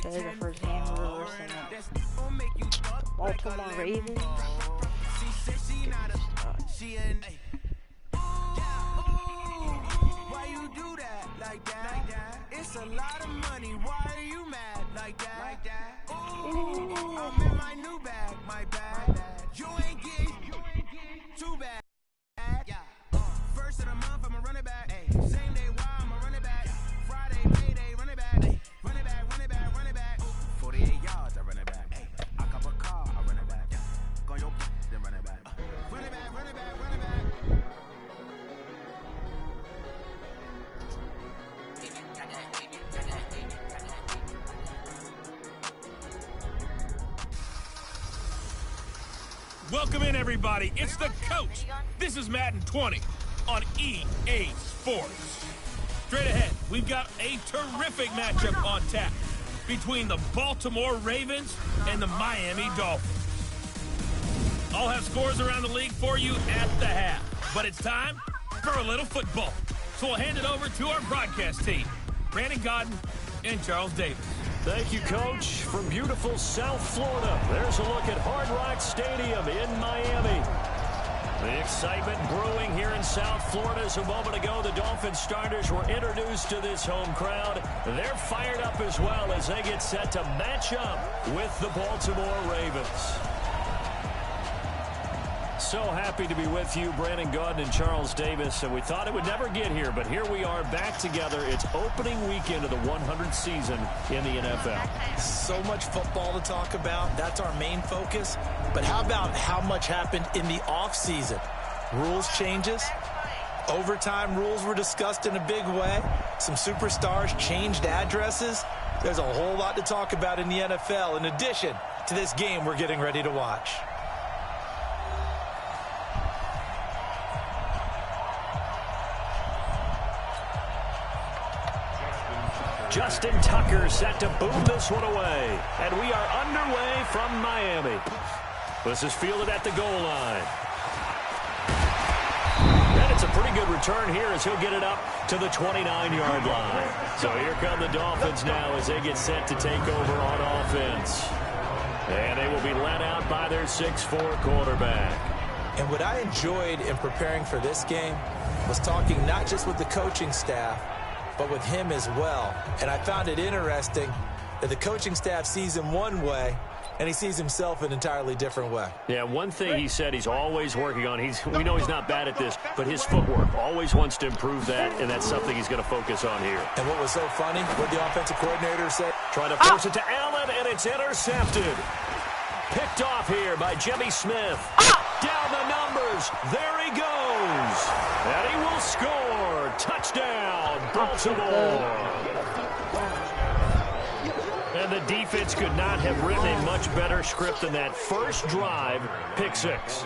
Okay, the first game we're versing the Baltimore Ravens. Why you do that like that? It's a lot of money. Why are you mad like that? Ooh, I'm in my new bag, my bag. You ain't getting too bad. First of the month, I'ma run it back. Same day, why I'ma run it back. Friday, payday, run it back. Run it back, run it back, run it back. 48 yards, I run it back. I cop a car, I run it back. Go your then run it back. Run it back, run it back, run it back. Welcome in, everybody. It's the coach. This is Madden 20 on EA Sports. Straight ahead, we've got a terrific matchup on tap between the Baltimore Ravens and the Miami Dolphins. I'll have scores around the league for you at the half, but it's time for a little football. So we'll hand it over to our broadcast team, Brandon Godden and Charles Davis. Thank you, Coach. From beautiful South Florida, there's a look at Hard Rock Stadium in Miami. The excitement brewing here in South Florida. As a moment ago, the Dolphins starters were introduced to this home crowd. They're fired up as well as they get set to match up with the Baltimore Ravens. So happy to be with you, Brandon Godden and Charles Davis. And we thought it would never get here, but here we are back together. It's opening weekend of the 100th season in the NFL. So much football to talk about. That's our main focus. But how about how much happened in the offseason? Rules changes. Overtime rules were discussed in a big way. Some superstars changed addresses. There's a whole lot to talk about in the NFL in addition to this game we're getting ready to watch. Justin Tucker set to boom this one away. And we are underway from Miami. This is fielded at the goal line. And it's a pretty good return here as he'll get it up to the 29-yard line. So here come the Dolphins now as they get set to take over on offense. And they will be led out by their 6'4" quarterback. And what I enjoyed in preparing for this game was talking not just with the coaching staff, but with him as well. And I found it interesting that the coaching staff sees him one way, and he sees himself an entirely different way. Yeah, one thing he said he's always working on, we know he's not bad at this, but his footwork, always wants to improve that, and that's something he's going to focus on here. And what was so funny, what the offensive coordinator said? Trying to force it to Allen, and it's intercepted. Picked off here by Jimmy Smith. Down the numbers. There he goes. And he will score. Touchdown, Baltimore. And the defense could not have written a much better script than that first drive, pick six.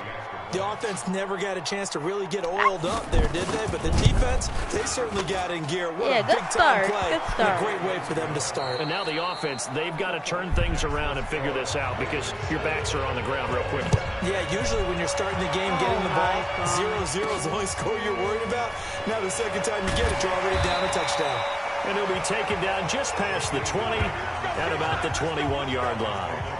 The offense never got a chance to really get oiled up there, did they? But the defense, they certainly got in gear. What a big-time play. Good start. A great way for them to start. And now the offense, they've got to turn things around and figure this out because your backs are on the ground real quickly. Yeah, usually when you're starting the game, getting the ball, 0-0 is the only score you're worried about. Now the second time you get it, you're already down a touchdown. And he'll be taken down just past the 20 at about the 21-yard line.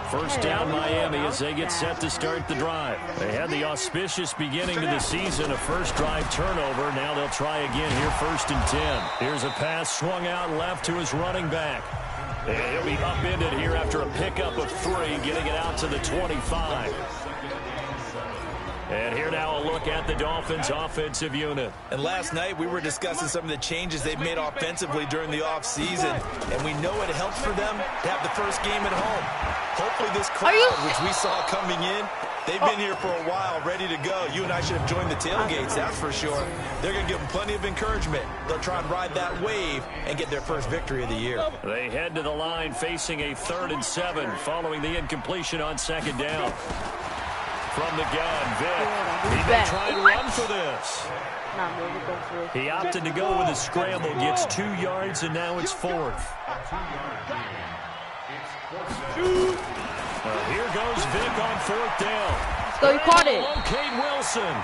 First down Miami as they get set to start the drive. They had the auspicious beginning to the season, a first drive turnover. Now they'll try again here, 1st and 10. Here's a pass swung out left to his running back. And he'll be upended here after a pickup of 3, getting it out to the 25. And here now a look at the Dolphins' offensive unit. And last night we were discussing some of the changes they've made offensively during the offseason. And we know it helps for them to have the first game at home. Hopefully this crowd, which we saw coming in, they've been here for a while, ready to go. You and I should have joined the tailgates, that's for sure. They're going to give them plenty of encouragement. They'll try and ride that wave and get their first victory of the year. They head to the line facing a 3rd and 7 following the incompletion on 2nd down. From the gun, Vic. He may try and run for this. He opted to go with a scramble, gets 2 yards, and now it's 4th. Here goes Vic on 4th down. Let's go, you caught it. Locate Wilson.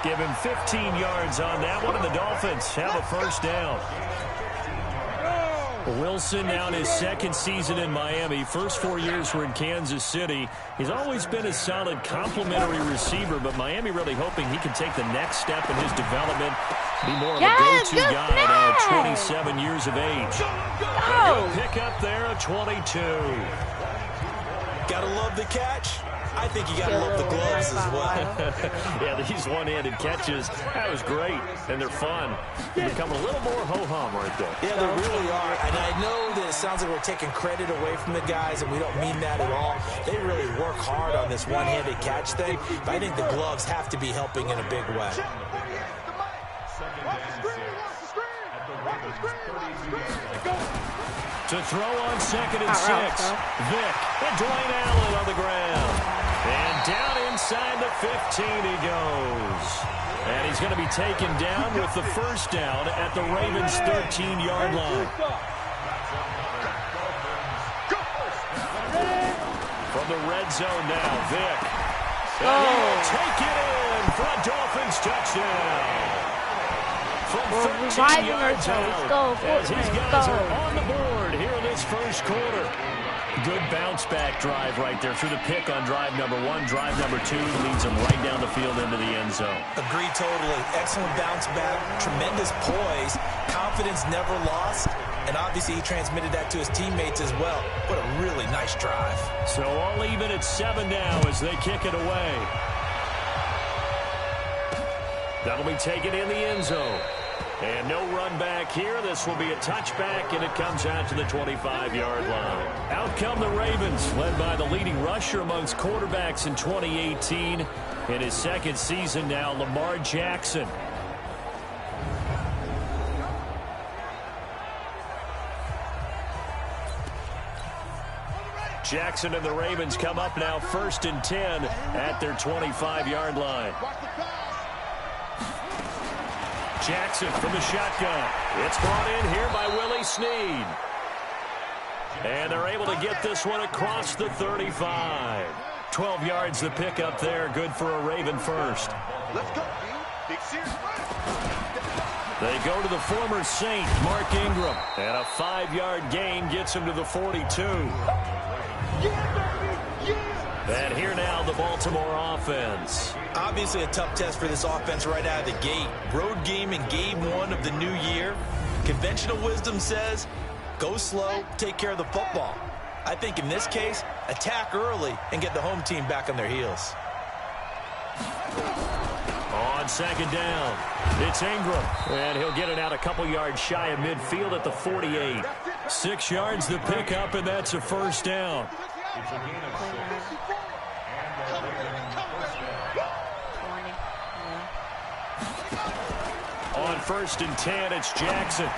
Give him 15 yards on that one, and the Dolphins have a first down. Wilson now in his second season in Miami. First 4 years were in Kansas City. He's always been a solid complementary receiver, but Miami really hoping he can take the next step in his development, be more of a go-to guy now at 27 years of age. Good pick up there at 22. Gotta love the catch. I think you gotta love the gloves as well. Yeah, these one-handed catches, that was great, and they're fun. They become a little more ho-hum right there. Yeah, they really are, and I know that it sounds like we're taking credit away from the guys, and we don't mean that at all. They really work hard on this one-handed catch thing, but I think the gloves have to be helping in a big way. To throw on 2nd and 6, Vick and Dwayne Allen on the ground. And down inside the 15 he goes. And he's going to be taken down with the first down at the Ravens' 13-yard line. From the red zone now, Vick. And he will take it in for a Dolphins touchdown. From 13 yards out, as these guys are on the board here in this first quarter. Good bounce-back drive right there through the pick on drive number 1. Drive number 2 leads them right down the field into the end zone. Agree totally. Excellent bounce-back, tremendous poise, confidence never lost, and obviously he transmitted that to his teammates as well. What a really nice drive. So all even at 7 now as they kick it away. That'll be taken in the end zone. And no run back here. This will be a touchback, and it comes out to the 25-yard line. Out come the Ravens, led by the leading rusher amongst quarterbacks in 2018. In his second season now, Lamar Jackson. Jackson and the Ravens come up now 1st and 10 at their 25-yard line. Jackson from the shotgun. It's brought in here by Willie Snead. And they're able to get this one across the 35. 12 yards the pickup there. Good for a Raven first. Let's go, Big Sears. They go to the former Saint, Mark Ingram. And a 5-yard gain gets him to the 42. And here now the Baltimore offense. Obviously a tough test for this offense right out of the gate. Road game in game 1 of the new year. Conventional wisdom says, go slow, take care of the football. I think in this case, attack early and get the home team back on their heels. On 2nd down, it's Ingram. And he'll get it out a couple yards shy of midfield at the 48. 6 yards the pickup, and that's a first down. On 1st and 10, it's Jackson.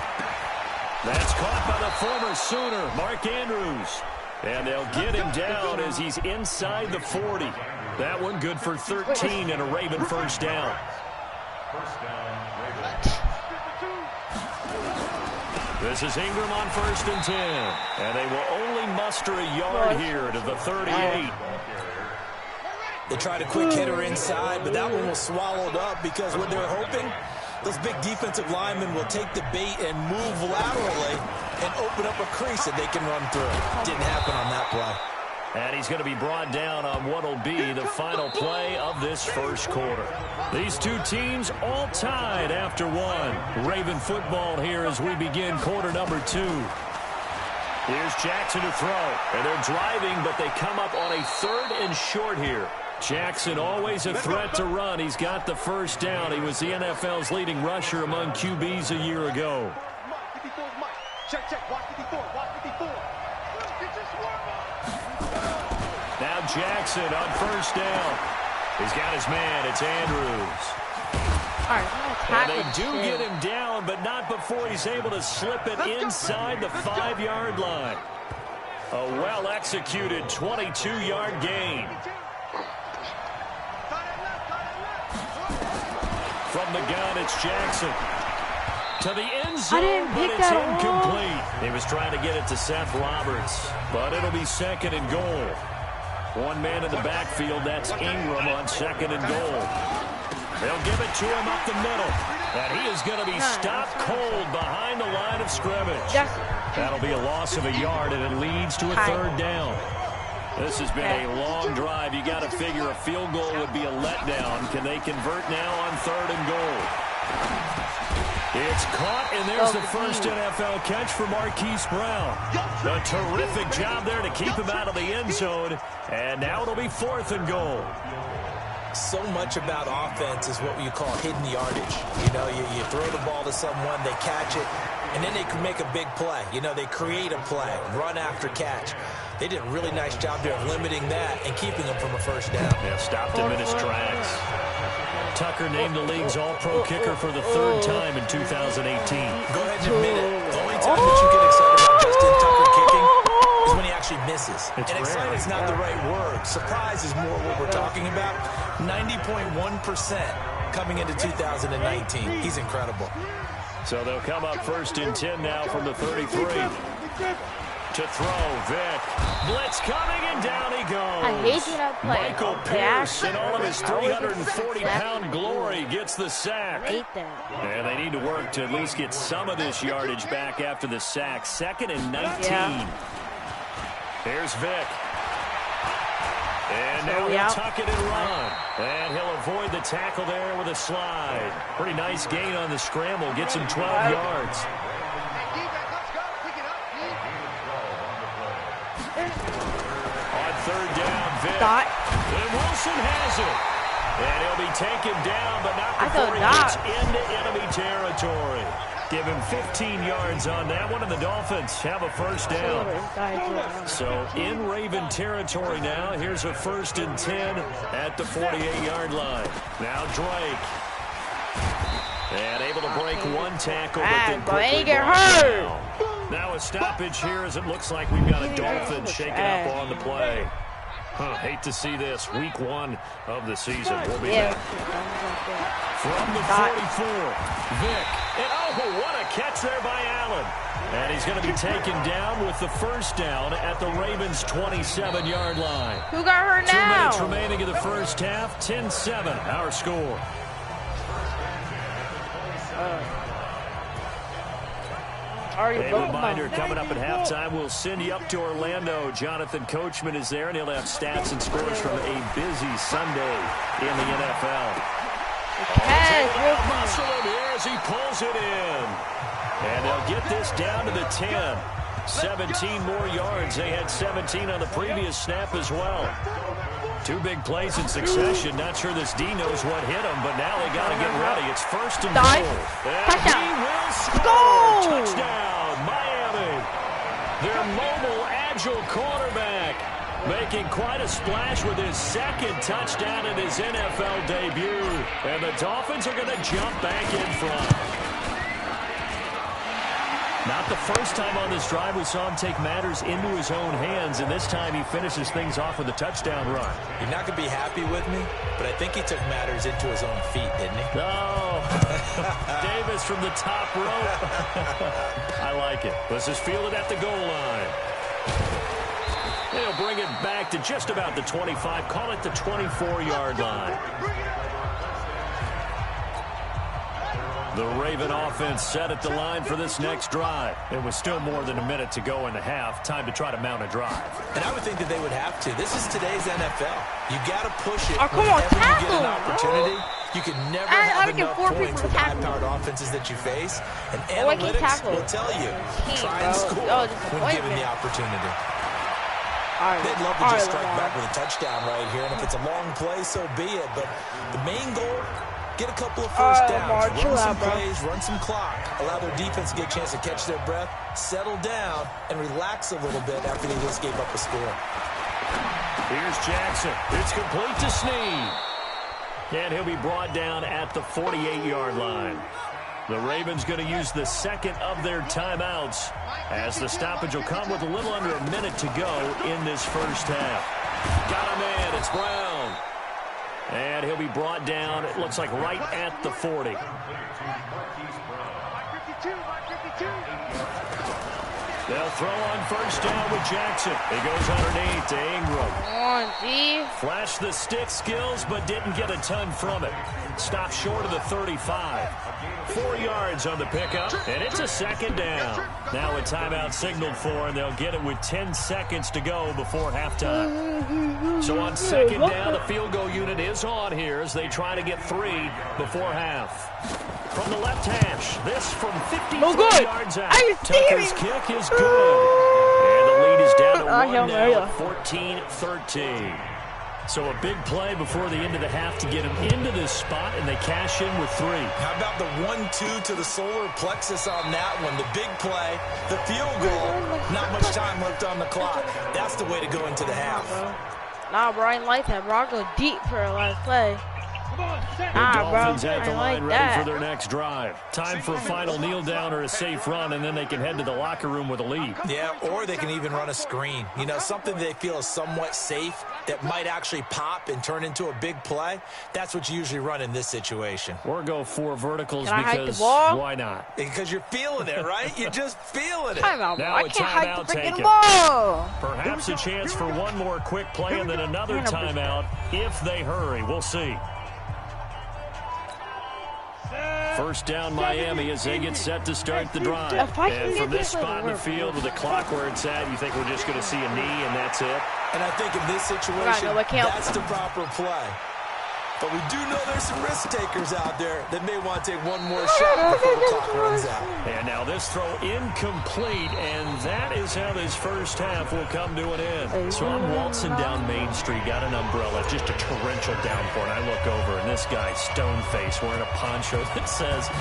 That's caught by the former Sooner, Mark Andrews. And they'll get him down as he's inside the 40. That one good for 13 and a Raven first down. This is Ingram on 1st and 10. And they will only muster a yard here to the 38. They tried a quick hitter inside, but that one was swallowed up because what they're hoping, those big defensive linemen will take the bait and move laterally and open up a crease that they can run through. Didn't happen on that play. And he's going to be brought down on what will be the final play of this first quarter. These two teams all tied after 1. Raven football here as we begin quarter number 2. Here's Jackson to throw. And they're driving, but they come up on a 3rd and short here. Jackson always a threat to run. He's got the first down. He was the NFL's leading rusher among QBs a year ago. Now Jackson on first down. He's got his man. It's Andrews. And they do get him down, but not before he's able to slip it inside the 5-yard line. A well-executed 22-yard gain. From the gun, it's Jackson. To the end zone, but it's incomplete. He was trying to get it to Seth Roberts, but it'll be 2nd and goal. One man in the backfield, that's Ingram on 2nd and goal. They'll give it to him up the middle. And he is going to be stopped cold behind the line of scrimmage. That'll be a loss of a yard, and it leads to a third down. This has been a long drive. You got to figure a field goal would be a letdown. Can they convert now on 3rd and goal? It's caught, and there's the first NFL catch for Marquise Brown. A terrific job there to keep him out of the end zone. And now it'll be 4th and goal. So much about offense is what you call hidden yardage. You know, you throw the ball to someone, they catch it, and then they can make a big play. You know, they create a play, run after catch. They did a really nice job there of limiting that and keeping him from a first down. Yeah, stopped him in his tracks. Tucker named the league's all-pro kicker for the 3rd time in 2018. Go ahead and admit it. The only time that you get excited about Justin Tucker kicking is when he actually misses. And excited is not the right word. Surprise is more what we're talking about. 90.1% coming into 2019. He's incredible. So they'll come up 1st and 10 now from the 33. To throw, Vic. Blitz coming, and down he goes. I hate that play. Michael Pierce, in all of his 340-pound glory, gets the sack. I hate that. And they need to work to at least get some of this yardage back after the sack. 2nd and 19. Yeah. Here's Vic. And now he'll tuck it and run. And he'll avoid the tackle there with a slide. Pretty nice gain on the scramble. Gets him 12 yards. On 3rd down, Vic. And Wilson has it. And he'll be taken down, but not before he gets into enemy territory. Give him 15 yards on that one, and the Dolphins have a first down. So in Raven territory now. Here's a 1st and 10 at the 48-yard line. Now Drake. And able to break one tackle, but then quickly get hurt. Now a stoppage here as it looks like we've got a Dolphin shaking up on the play. Hate to see this. Week 1 of the season. We'll be back. From the 44, Vic. And oh, what a catch there by Allen. And he's going to be taken down with the first down at the Ravens' 27-yard line. Who got hurt now? 2 minutes remaining in the first half. 10-7, our score. A reminder coming up at halftime, we'll send you up to Orlando. Jonathan Coachman is there, and he'll have stats and scores from a busy Sunday in the NFL. Muscle him here as he pulls it in. And they'll get this down to the 10. 17 more yards. They had 17 on the previous snap as well. 2 big plays in succession. Not sure this D knows what hit him, but now they got to get ready. It's 1st and goal. And he will score. Touchdown, Miami. Their mobile, agile quarterback making quite a splash with his 2nd touchdown in his NFL debut. And the Dolphins are going to jump back in front. Not the first time on this drive we saw him take matters into his own hands, and this time he finishes things off with a touchdown run. You're not going to be happy with me, but I think he took matters into his own feet, didn't he? No. Davis from the top rope. I like it. This is fielded at the goal line. They'll bring it back to just about the 25. Call it the 24-yard line. The Raven offense set at the line for this next drive. It was still more than a minute to go in the half. Time to try to mount a drive. And I would think that they would have to. This is today's NFL. You got to push it whenever you get an opportunity. You can never have enough points with the high-powered offenses that you face. And analytics will tell you, try and score when given the opportunity. They'd love to just strike back with a touchdown right here. And if it's a long play, so be it. But the main goal, get a couple of first downs, run some plays, run some clock, allow their defense to get a chance to catch their breath, settle down, and relax a little bit after they just gave up a score. Here's Jackson. It's complete to Snead. And he'll be brought down at the 48-yard line. The Ravens going to use the 2nd of their timeouts as the stoppage will come with a little under a minute to go in this first half. Got a man. It's Brown. And he'll be brought down, it looks like, right at the 40. They'll throw on first down with Jackson. He goes underneath to Ingram. Come on, G. Flashed the stick skills, but didn't get a ton from it. Stopped short of the 35. 4 yards on the pickup, and it's a second down. Now a timeout signaled for, and they'll get it with 10 seconds to go before halftime. So on second down, the field goal unit is on here as they try to get 3 before half. From the left hash, this from 53 yards out. Tucker's kick is good. And the lead is down to 1 now, 14-13. So a big play before the end of the half to get him into this spot, and they cash in with 3. How about the 1-2 to the solar plexus on that one? The big play, the field goal, not much time left on the clock. That's the way to go into the half. Nah, bro, I ain't like that, bro. I go deep for a last play. The Dolphins at the line ready for their next drive. Time for a final kneel down or a safe run, and then they can head to the locker room with a lead. Yeah, or they can even run a screen. You know, something they feel is somewhat safe that might actually pop and turn into a big play. That's what you usually run in this situation. Or go 4 verticals can because why not? Because you're feeling it, right? You're just feeling it. Now a timeout taken. Perhaps a chance for one more quick play and then another timeout if they hurry. We'll see. First down Miami as they get set to start the drive. And from this spot in the field with the clock where it's at, you think we're just going to see a knee and that's it? And I think in this situation, that's the proper play. But we do know there's some risk takers out there that may want to take one more shot before the clock runs out. And now this throw incomplete, and that is how this first half will come to an end. So I'm waltzing down Main Street, got an umbrella, just a torrential downpour, and I look over, and this guy, stone-faced, wearing a poncho that says,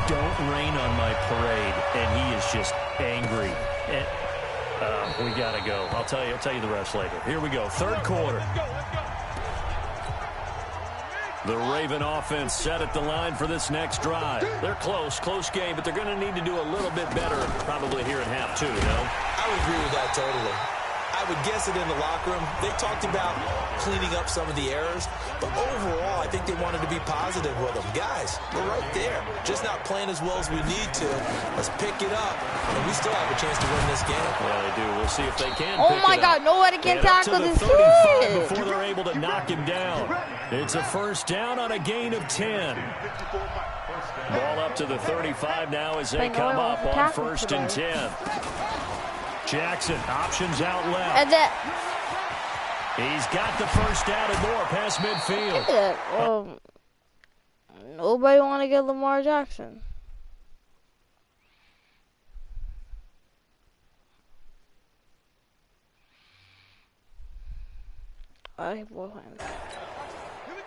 "Don't rain on my parade," and he is just angry. And, we got to go. I'll tell you the rest later. Here we go, third quarter. The Raven offense set at the line for this next drive. They're close game, but they're going to need to do a little bit better probably here in half 2, you know? I would agree with that totally. I would guess it in the locker room. They talked about cleaning up some of the errors, but overall, I think they wanted to be positive with them. Guys, we're right there. Just not playing as well as we need to. Let's pick it up, and we still have a chance to win this game. Yeah, they do. We'll see if they can Oh my God, nobody can tackle this kid. Before they're able to knock him down. It's a first down on a gain of 10. Ball up to the 35 now as they come up on first and 10. Jackson, options out left. And then he's got the first down and more past midfield. Nobody want to get Lamar Jackson.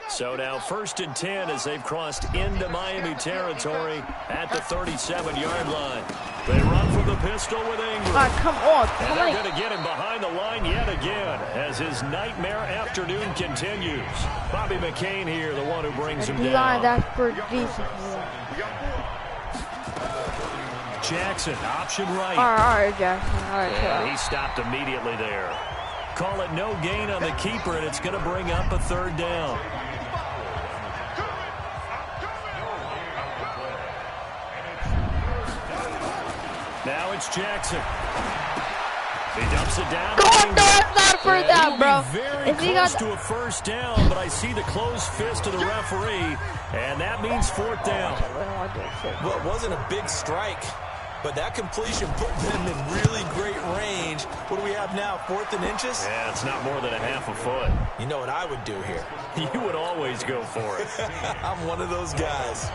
So now first and 10 as they've crossed into Miami territory at the 37-yard line. They run from the pistol with Ingram. Come on. And they're going to get him behind the line yet again as his nightmare afternoon continues. Bobby McCain here, the one who brings him down. That's pretty decent. Jackson, option right. All right, Jackson. All right, and he stopped immediately there. Call it no gain on the keeper, and it's going to bring up a third down. Now it's Jackson. He dumps it down. That's not a first down, bro. Very close to a first down, but I see the closed fist of the referee, and that means fourth down. Well, it wasn't a big strike, but that completion put them in really great range. What do we have now, 4th and inches? Yeah, it's not more than a half a foot. You know what I would do here? You would always go for it. I'm one of those guys.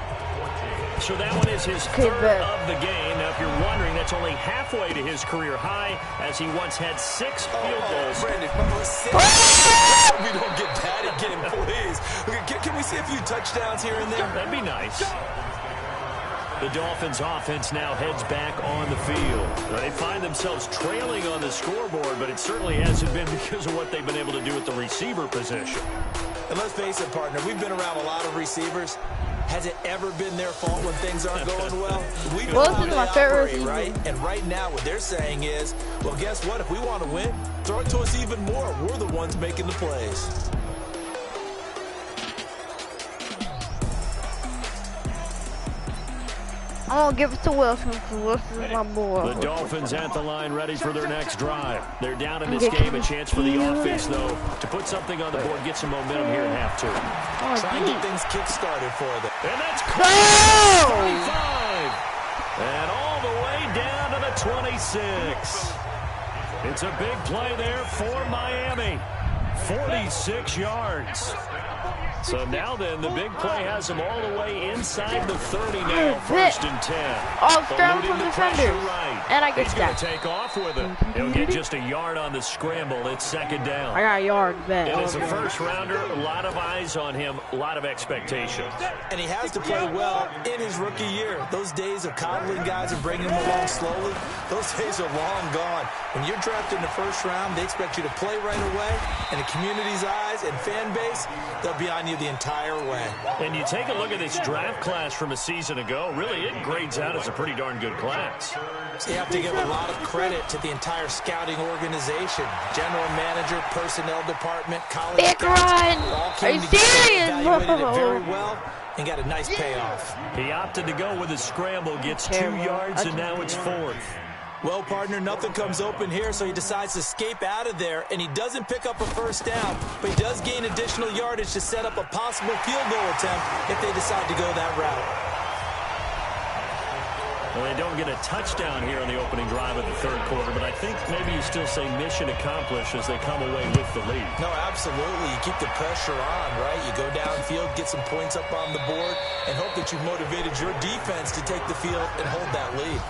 So that one is his third of the game. Now, if you're wondering, that's only halfway to his career high, as he once had 6 field goals. Brandon, we don't get that again, please. Can we see a few touchdowns here and there? That'd be nice. The Dolphins offense now heads back on the field. They find themselves trailing on the scoreboard, but it certainly hasn't been because of what they've been able to do at the receiver position. And let's face it, partner, we've been around a lot of receivers. Has it ever been their fault when things aren't going well? We know how they operate, right? And right now what they're saying is, well, guess what? If we want to win, throw it to us even more. We're the ones making the plays. I'm gonna give it to Wilson because Wilson is my boy. The Dolphins at the line, ready for their next drive. They're down in this game. A chance for the offense, though, to put something on the board, get some momentum here in half two. Try and get things kick-started for them. And that's close. 25. And all the way down to the 26. It's a big play there for Miami. 46 yards. So now then, the big play has them all the way inside the 30 now, 1st and 10. Oh, scramble from defenders. Right. And I get He's going to take off with it. He'll get just a yard on the scramble. It's 2nd down. I got a yard bet. And as a first rounder, a lot of eyes on him, a lot of expectations. And he has to play well in his rookie year. Those days of coddling guys and bringing them along slowly, those days are long gone. When you're drafted in the 1st round, they expect you to play right away. And the community's eyes and fan base, they'll be on you the entire way. And you take a look at this draft class from a season ago, really it grades out as a pretty darn good class. So you have to give a lot of credit to the entire scouting organization. General manager, personnel department, college scouts, all came together, evaluated it very well, and got a nice payoff. He opted to go with a scramble, gets 2 yards, and now it's 4th. Well, partner, nothing comes open here, so he decides to escape out of there, and he doesn't pick up a 1st down, but he does gain additional yardage to set up a possible field goal attempt if they decide to go that route. Well, they don't get a touchdown here on the opening drive of the 3rd quarter, but I think maybe you still say mission accomplished as they come away with the lead. No, absolutely. You keep the pressure on, right? You go downfield, get some points up on the board, and hope that you've motivated your defense to take the field and hold that lead.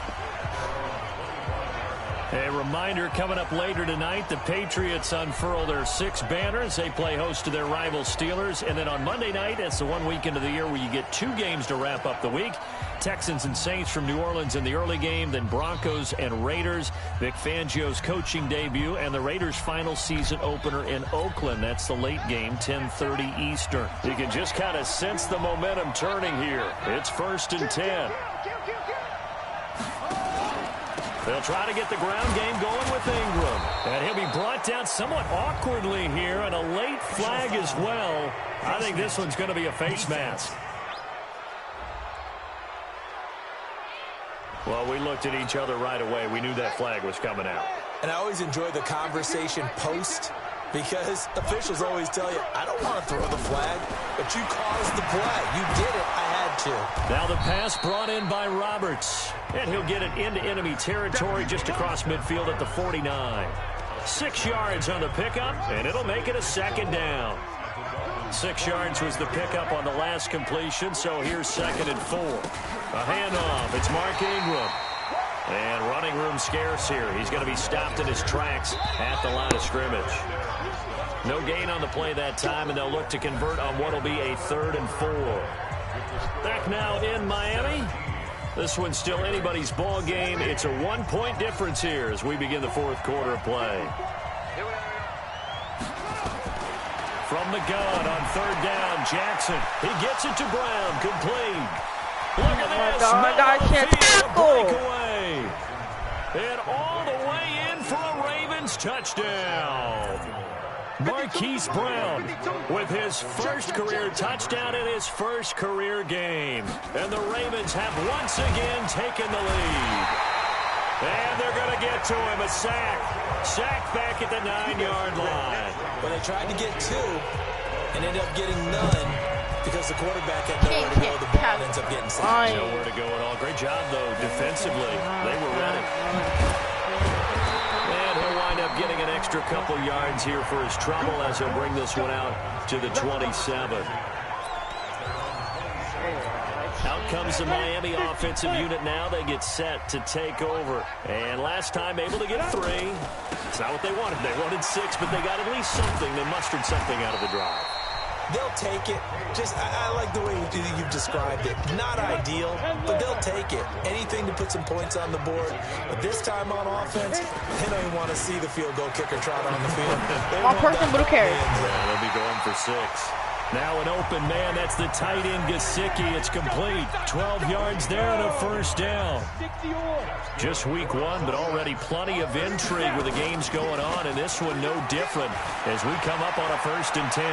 A reminder coming up later tonight, the Patriots unfurl their 6 banners. They play host to their rival Steelers. And then on Monday night, it's the one weekend of the year where you get 2 games to wrap up the week. Texans and Saints from New Orleans in the early game, then Broncos and Raiders. Vic Fangio's coaching debut and the Raiders' final season opener in Oakland. That's the late game, 10:30 Eastern. You can just kind of sense the momentum turning here. It's 1st and 10. They'll try to get the ground game going with Ingram. And he'll be brought down somewhat awkwardly here, and a late flag as well. I think this one's going to be a face mask. Well, we looked at each other right away. We knew that flag was coming out. And I always enjoy the conversation post, because officials always tell you, I don't want to throw the flag, but you caused the play. You did it. I had to. Now the pass brought in by Roberts. And he'll get it into enemy territory just across midfield at the 49. 6 yards on the pickup, and it'll make it a 2nd down. 6 yards was the pickup on the last completion, so here's 2nd and 4. A handoff. It's Mark Ingram. And running room scarce here. He's going to be stopped in his tracks at the line of scrimmage. No gain on the play that time, and they'll look to convert on what will be a 3rd and 4. Back now in Miami. This one's still anybody's ball game. It's a 1-point difference here as we begin the 4th quarter of play. From the gun on 3rd down, Jackson. He gets it to Brown, complete. Look at this. Oh my God, breakaway. And all the way in for a Ravens touchdown. Marquise Brown with his 1st career touchdown in his 1st career game. And the Ravens have once again taken the lead. And they're going to get to him. A sack. Sack back at the 9-yard line. Well, they tried to get 2 and ended up getting none because the quarterback had nowhere to go. The ball ends up getting sacked. Nowhere to go at all. Great job, though, defensively. They were ready. And he'll wind up getting an extra couple yards here for his trouble as he'll bring this one out to the 27. Out comes the Miami offensive unit now. They get set to take over. And last time able to get 3. It's not what they wanted. They wanted 6, but they got at least something. They mustered something out of the drive. They'll take it. I like the way you've described it. Not ideal, but they'll take it. Anything to put some points on the board. But this time on offense, they don't even want to see the field goal kicker trot on the field. One person but who cares? Yeah, they'll be going for 6. Now an open man. That's the tight end, Gesicki. It's complete. 12 yards there and a 1st down. Just week 1, but already plenty of intrigue with the games going on, and this one no different as we come up on a 1st and 10.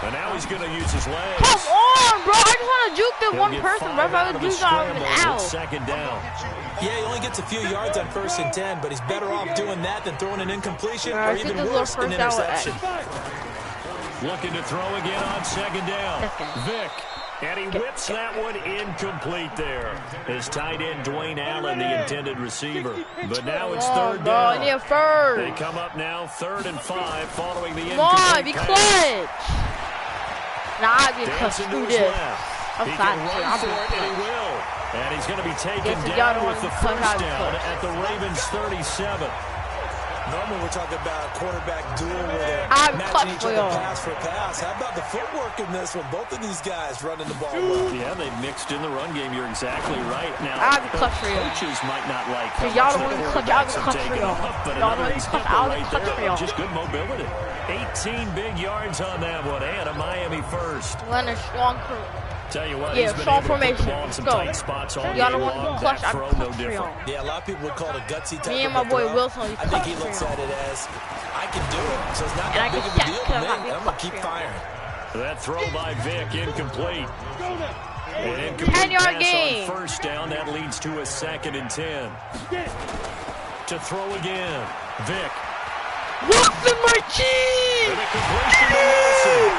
And now he's going to use his legs. Come on! on, bro. I just want to juke the one person, bro. If I would juke on an out. Second down. Yeah, he only gets a few yards on 1st and 10, but he's better off doing that than throwing an incompletion or even worse, an interception. Looking to throw again on 2nd down. Vic. And he whips that one incomplete there. His tight end, Dwayne Allen, the intended receiver. But now it's 3rd down. They come up now 3rd and 5 following the incomplete pass. Come on, be clutch. Nah, I'd be clutch. Screw this. He can run for it, and he will. And he's going to be taken down with the 1st down at the Ravens' 37. Normally we're talking about a quarterback duel where they're matching each other pass for pass. How about the footwork in this with both of these guys running the ball well? Yeah, they mixed in the run game. You're exactly right. Now, coaches might not like how y'all don't much the clutch. quarterbacks have taken off, but another example right there of just good mobility. 18 big yards on that one, and a Miami first. Leonard, strong crew. Tell you what, yeah, he's been strong able to put formation. the ball in some tight spots all Y'all day don't want to long. clutch. That I'm throw, no different. Yeah, a lot of people would call it a gutsy type Me and my boy Wilson, I think he looks at it as, I can do it, so it's not that big of a deal to me. I'm going to keep firing. That throw by Vic, incomplete. An incomplete 10-yard pass gain. on 1st down. That leads to a 2nd and 10. To throw again. Vic. Wilson Martin! And a completion to Wilson.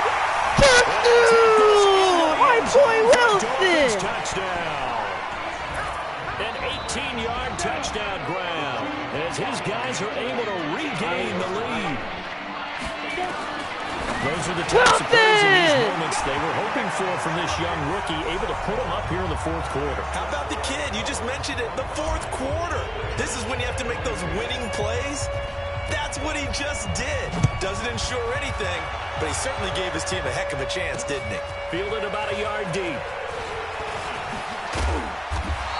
Touchdown! My boy Wilson! Touchdown. An 18-yard touchdown grab as his guys are able to regain the lead. Those are the types of plays in these moments they were hoping for from this young rookie, able to put him up here in the 4th quarter. How about the kid? You just mentioned it, the 4th quarter. This is when you have to make those winning plays. That's what he just did. Doesn't ensure anything, but he certainly gave his team a heck of a chance, didn't he? Fielded about a yard deep.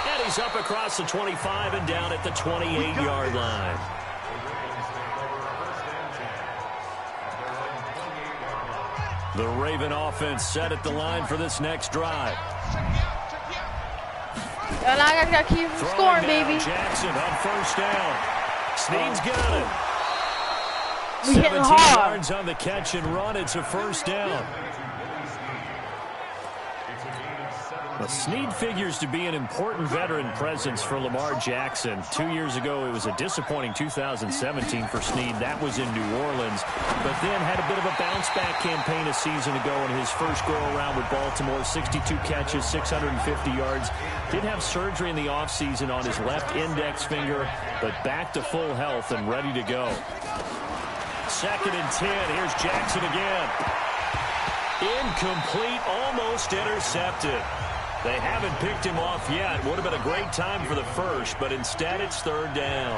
And he's up across the 25 and down at the 28-yard line. The Raven offense set at the line for this next drive. And I got to keep scoring, baby. Jackson on 1st down. Snead's got it. We hitting 17 hard. yards on the catch and run. It's a 1st down. Well, Snead figures to be an important veteran presence for Lamar Jackson. 2 years ago, it was a disappointing 2017 for Snead. That was in New Orleans, but then had a bit of a bounce-back campaign a season ago in his first go-around with Baltimore. 62 catches, 650 yards. Did have surgery in the offseason on his left index finger, but back to full health and ready to go. 2nd and 10. Here's Jackson again. Incomplete, almost intercepted. They haven't picked him off yet. Would have been a great time for the first, but instead it's 3rd down.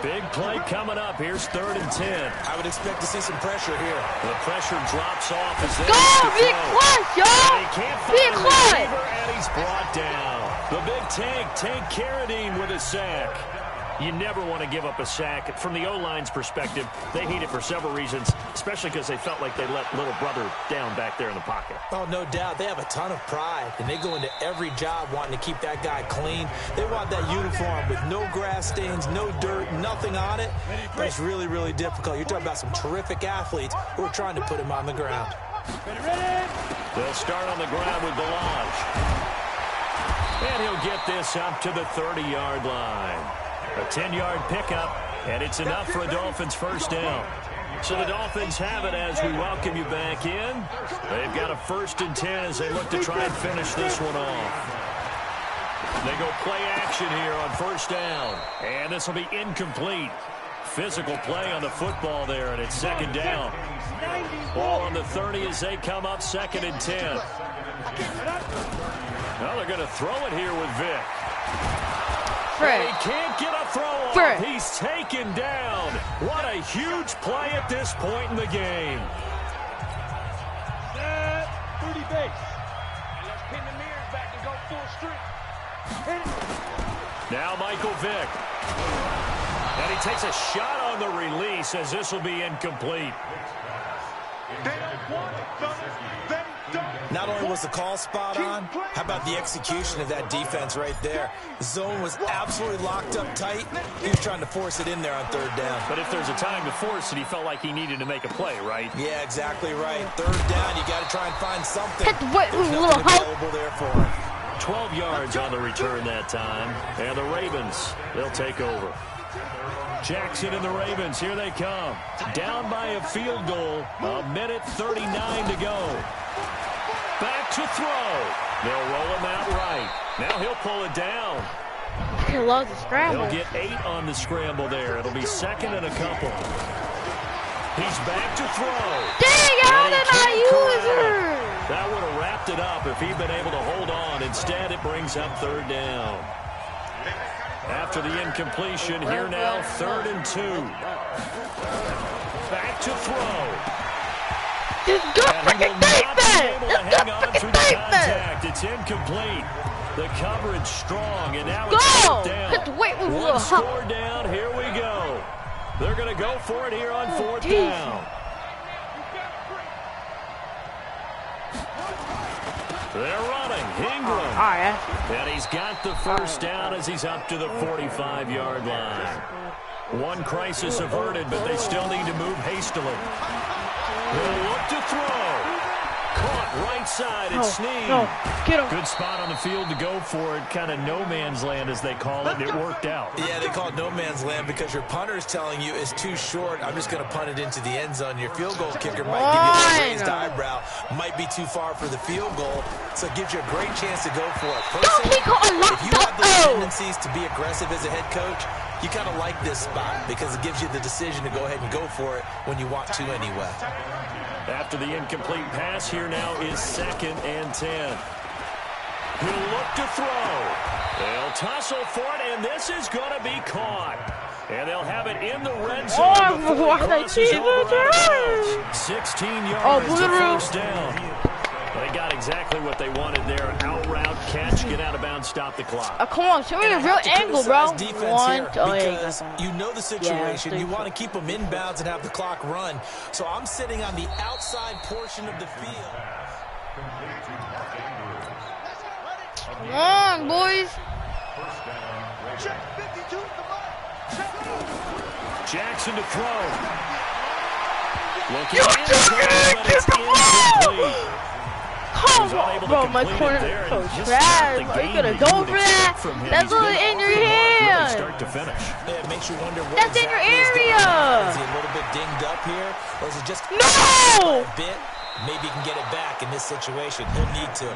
Big play coming up. Here's 3rd and 10. I would expect to see some pressure here. The pressure drops off as they Be clutch, y'all! He can't Be find a clutch! receiver, and he's brought down. The big Tank Carradine with a sack. You never want to give up a sack. From the O-line's perspective, they hate it for several reasons, especially because they felt like they let little brother down back there in the pocket. Oh, no doubt. They have a ton of pride, and they go into every job wanting to keep that guy clean. They want that uniform with no grass stains, no dirt, nothing on it. But it's really, really difficult. You're talking about some terrific athletes who are trying to put him on the ground. They'll start on the ground with Balaj. And he'll get this up to the 30-yard line. A 10-yard pickup, and it's enough for a Dolphins 1st down. So the Dolphins have it as we welcome you back in. They've got a 1st and 10 as they look to try and finish this one off. They go play action here on 1st down, and this will be incomplete. Physical play on the football there, and it's 2nd down. Ball on the 30 as they come up 2nd and 10. Well, they're going to throw it here with Vic. He can't get a throw off. He's taken down. What a huge play at this point in the game. 30 base. And let's pin the mirrors back and go full streak. Now Michael Vick. And he takes a shot on the release as this will be incomplete. They don't want it, fellas. They Not only was the call spot on, how about the execution of that defense right there? The zone was absolutely locked up tight. He was trying to force it in there on third down. But if there's a time to force it, he felt like he needed to make a play, right? Yeah, exactly right. Third down, you got to try and find something. There's nothing available there for him. 12 yards on the return that time. And the Ravens, they'll take over. Jackson and the Ravens, here they come. Down by a field goal, a minute 39 to go. Back to throw. They'll roll him out right. Now he'll pull it down. He loves the scramble. He'll get 8 on the scramble there. It'll be second and a couple. He's back to throw. Dang, how did I use her? That would have wrapped it up if he'd been able to hold on. Instead, it brings up third down. After the incompletion, here now, 3rd and 2. Back to throw. Just go freaking defense! Just go freaking defense! It's incomplete. The coverage strong, and now Go! it's fourth down. Wait, One score down, here we go. They're going to go for it here on fourth down. They're running. Ingram. And he's got the first down as he's up to the 45-yard line. One crisis averted, but they still need to move hastily. They'll look to throw. Caught right side. It's Snead. No, get him. Good spot on the field to go for it. Kind of no man's land, as they call it, and it worked out. Yeah, they call it no man's land because your punter is telling you it's too short. I'm just going to punt it into the end zone. Your field goal kicker might give you a raised eyebrow. Might be too far for the field goal, so it gives you a great chance to go for it. Personally, if you have the tendencies to be aggressive as a head coach, you kind of like this spot because it gives you the decision to go ahead and go for it when you want to anyway. After the incomplete pass, here now is 2nd and 10. He'll look to throw. They'll tussle for it, and this is going to be caught. And they'll have it in the red zone before it crosses over out of bounds. 16 yards, the first down. They got exactly what they wanted there. Out route, catch, get out of bounds, stop the clock. Come on, show me a real angle, bro. Because you know the situation. You want to keep them inbounds and have the clock run. So I'm sitting on the outside portion of the field. Come on, boys. Jackson to throw. Looking in, but it's incomplete. Come on, bro, my corner is so trash. Are you gonna go for that? That's only in your hand. Start to finish. Yeah, it makes you wonder what that's in your area. Is he a little bit dinged up here, or is it just no? A bit? Maybe he can get it back in this situation. He'll need to.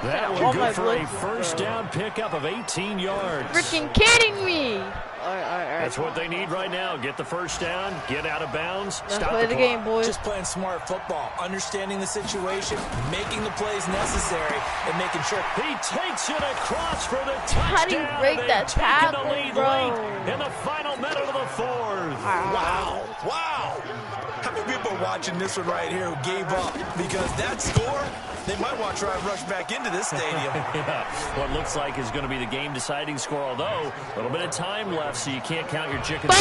That would go for a first down pickup of 18 yards. Freaking kidding me. All right. That's what they need right now. Get the first down, get out of bounds, Let's stop play the game, boys. Just playing smart football, understanding the situation, making the plays necessary, and making sure. He takes it across for the touchdown. How do you break that tackle, bro? In the final minute of the 4th. Wow. How many people are watching this one right here who gave up? Because that score, they might want to try and rush back into this stadium. Yeah. What looks like is going to be the game-deciding score, although a little bit of time left, so you can't count your chickens.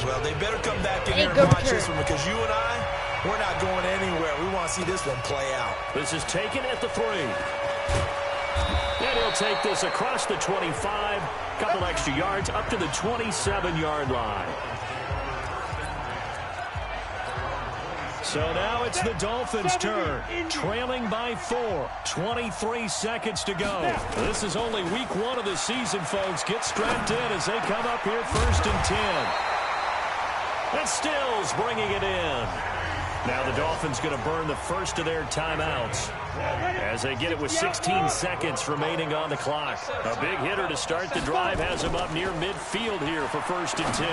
Well, they better come back in here and watch this one, because you and I, we're not going anywhere. We want to see this one play out. This is taken at the 3. And he'll take this across the 25, couple extra yards, up to the 27-yard line. So now it's the Dolphins' turn, trailing by 4, 23 seconds to go. This is only week 1 of the season, folks. Get strapped in as they come up here 1st and 10. And Stills bringing it in. Now the Dolphins going to burn the first of their timeouts as they get it with 16 seconds remaining on the clock. A big hitter to start the drive has him up near midfield here for 1st and 10.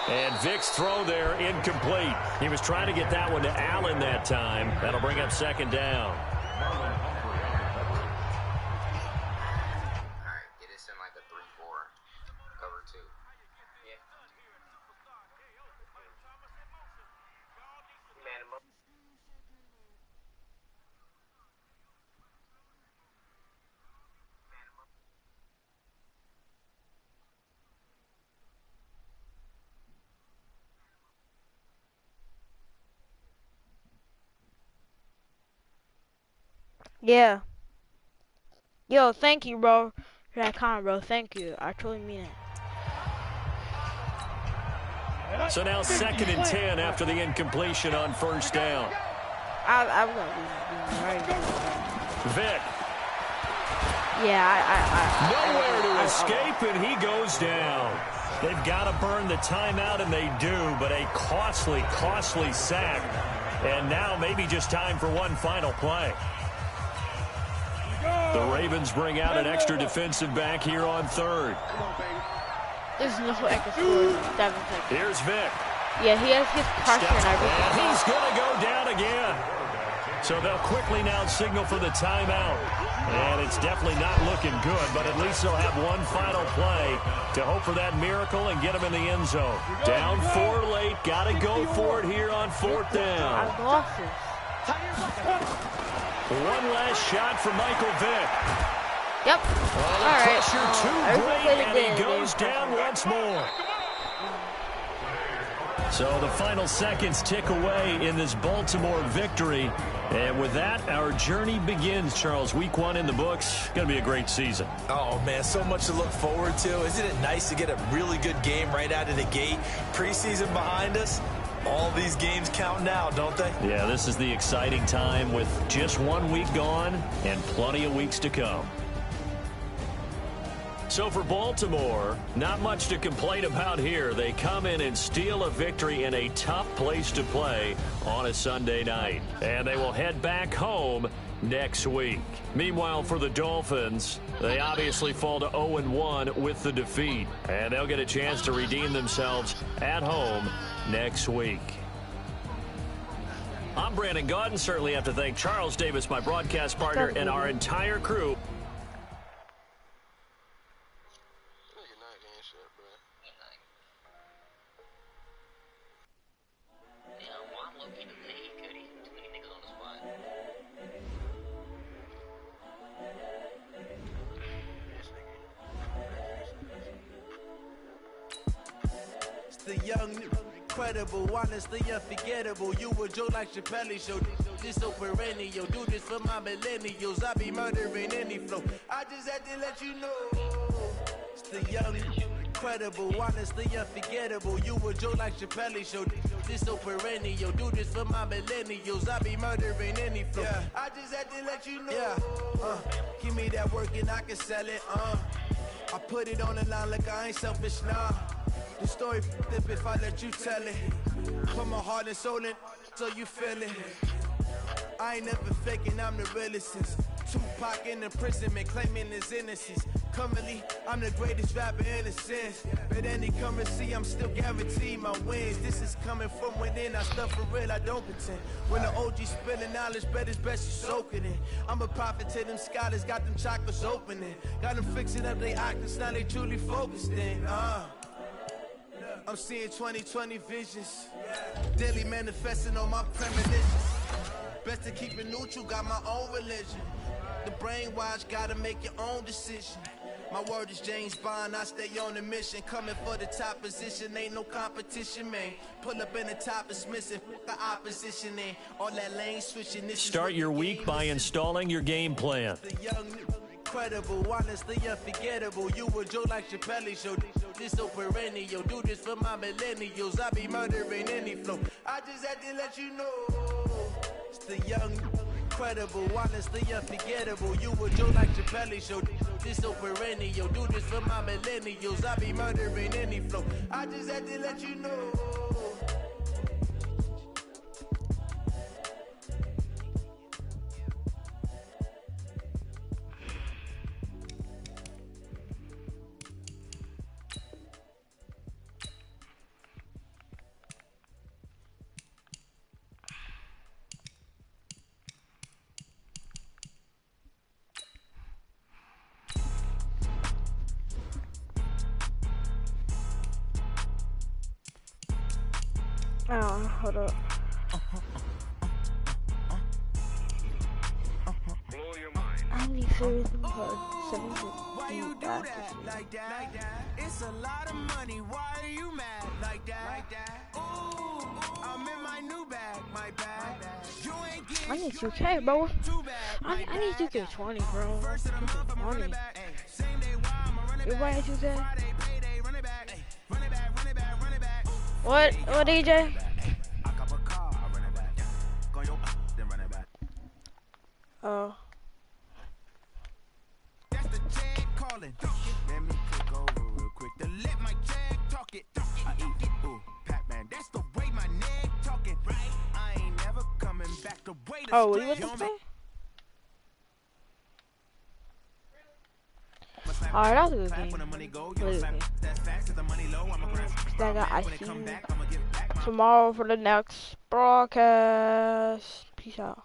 And Vic's throw there incomplete. He was trying to get that one to Allen that time. That'll bring up 2nd down. Get us in like a 3-4 cover 2. Yeah. Man him up. Yeah. Yo, thank you, bro, for that comment, bro. Thank you. I totally mean it. So now 2nd and 10 after the incompletion on 1st down. I'm gonna be right now. Vic. Yeah, Nowhere to escape, and he goes down. They've got to burn the timeout, and they do, but a costly, costly sack. And now maybe just time for one final play. The Ravens bring out an extra defensive back here on 3rd. There's no extra score. 7 seconds. Here's Vic. Yeah, he has his pressure and everything. And he's going to go down again. So they'll quickly now signal for the timeout. And it's definitely not looking good, but at least they'll have one final play to hope for that miracle and get him in the end zone. Down 4 late. Got to go for it here on 4th down. I've lost this. One last shot for Michael Vick. Yep. All right. Pressure too great, and he goes down once more. So the final seconds tick away in this Baltimore victory. And with that, our journey begins, Charles. Week 1 in the books. Going to be a great season. Oh, man, so much to look forward to. Isn't it nice to get a really good game right out of the gate? Preseason behind us. All these games count now, don't they? Yeah, this is the exciting time with just 1 week gone and plenty of weeks to come. So for Baltimore, not much to complain about here. They come in and steal a victory in a tough place to play on a Sunday night. And they will head back home next week. Meanwhile, for the Dolphins, they obviously fall to 0-1 with the defeat. And they'll get a chance to redeem themselves at home next week. I'm Brandon Gaudin. Certainly have to thank Charles Davis, my broadcast partner, and our entire crew. The young, incredible, honestly unforgettable. You a Joe like Chappelle show. This so perennial. Do this for my millennials. I be murdering any flow. I just had to let you know. It's the young, incredible, honestly unforgettable. You a Joe like Chappelle show. This so perennial. Do this for my millennials. I be murdering any flow. Yeah. I just had to let you know. Yeah. Give me that work and I can sell it. I put it on the line like I ain't selfish, nah. The story flip if I let you tell it. Put my heart and soul in so you feel it. I ain't never faking, I'm the realest since Tupac in imprisonment, claiming his innocence. Currently, I'm the greatest rapper in a sense. But any currency, I'm still guaranteed my wins. This is coming from within, I stuff for real, I don't pretend. When the OG spilling knowledge, bet it's best you soak it in. I'm a prophet to them scholars, got them chakras opening. Got them fixing up they actors, now they truly focused in. I'm seeing 2020 visions. Daily manifesting on my premonitions. Best to keep it neutral, got my own religion. The brainwash, gotta make your own decision. My word is James Bond, I stay on a mission. Coming for the top position, ain't no competition, man. Pull up in the top, it's missing, the opposition in. All that lane switching. Start your week by installing your game plan. The young, incredible, honestly unforgettable. You a Joe like Chappelle show. This so perennial. Do this for my millennials. I be murdering any flow. I just had to let you know. It's the young, incredible, honestly unforgettable. You a Joe like Chappelle show. This so perennial. Do this for my millennials. I be murdering any flow. I just had to let you know. Oh, hold up. I need Series for 750 Why you do that like that? It's a lot of money. Why are you mad like that? Ooh, I'm in my new bag, my bag. You ain't getting I need 2K, bro. too bad. I need 2K20, bro. First of the month, I'm running 2K20. back. Same day, why I'm running You back. buy 2K? Friday, payday, running back. Running back, running back, running back. What, DJ? I cop a car, I run it back. Go your then run it back. Oh. That's the check calling. Let me take over real quick to let my check talk it. I eat it, ooh, Pac-Man. That's the way my neck talking. Right? I ain't never coming back the way the Oh, what you want to say? Alright, that was a good game. I see you tomorrow for the next broadcast. Peace out.